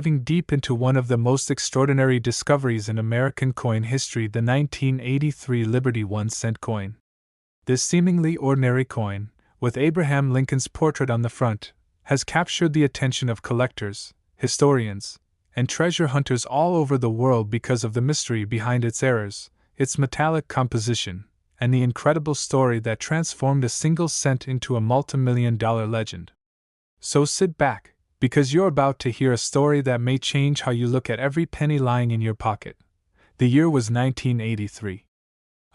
Diving deep into one of the most extraordinary discoveries in American coin history, the 1983 Liberty 1-cent coin. This seemingly ordinary coin, with Abraham Lincoln's portrait on the front, has captured the attention of collectors, historians, and treasure hunters all over the world because of the mystery behind its errors, its metallic composition, and the incredible story that transformed a single cent into a multi-million-dollar legend. So sit back, because you're about to hear a story that may change how you look at every penny lying in your pocket. The year was 1983.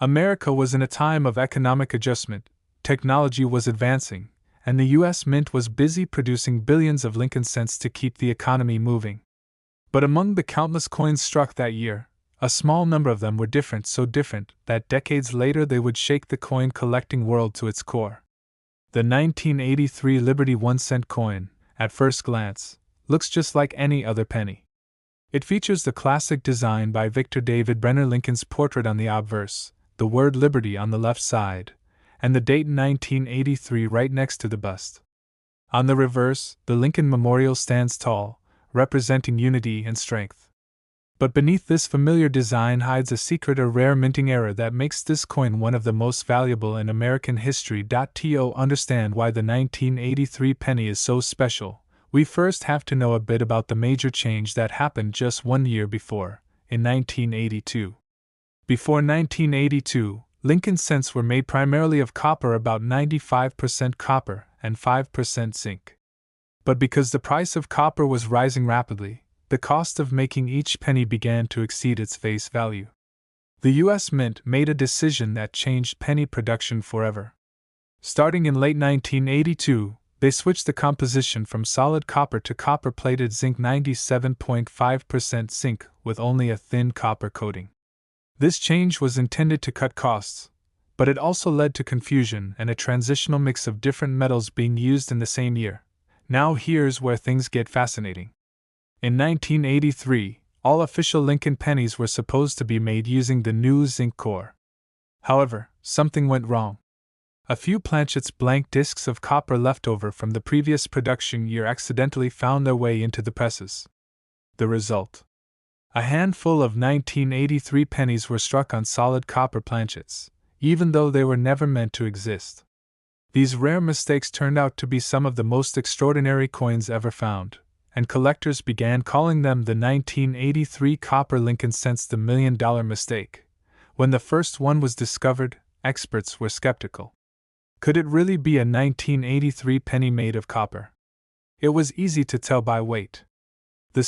America was in a time of economic adjustment, technology was advancing, and the U.S. Mint was busy producing billions of Lincoln cents to keep the economy moving. But among the countless coins struck that year, a small number of them were different, so different that decades later they would shake the coin collecting world to its core. The 1983 Liberty 1-cent coin, at first glance, looks just like any other penny. It features the classic design by Victor David Brenner, Lincoln's portrait on the obverse, the word Liberty on the left side, and the date 1983 right next to the bust. On the reverse, the Lincoln Memorial stands tall, representing unity and strength. But beneath this familiar design hides a secret, a rare minting error that makes this coin one of the most valuable in American history. To understand why the 1983 penny is so special, we first have to know a bit about the major change that happened just 1 year before, in 1982. Before 1982, Lincoln cents were made primarily of copper, about 95% copper and 5% zinc. But because the price of copper was rising rapidly, the cost of making each penny began to exceed its face value. The U.S. Mint made a decision that changed penny production forever. Starting in late 1982, they switched the composition from solid copper to copper-plated zinc, 97.5% zinc, with only a thin copper coating. This change was intended to cut costs, but it also led to confusion and a transitional mix of different metals being used in the same year. Now here's where things get fascinating. In 1983, all official Lincoln pennies were supposed to be made using the new zinc core. However, something went wrong. A few planchets, blank discs of copper left over from the previous production year, accidentally found their way into the presses. The result: a handful of 1983 pennies were struck on solid copper planchets, even though they were never meant to exist. These rare mistakes turned out to be some of the most extraordinary coins ever found, and collectors began calling them the 1983 copper Lincoln cents, the $1 million mistake. When the first one was discovered, experts were skeptical. Could it really be a 1983 penny made of copper? It was easy to tell by weight. The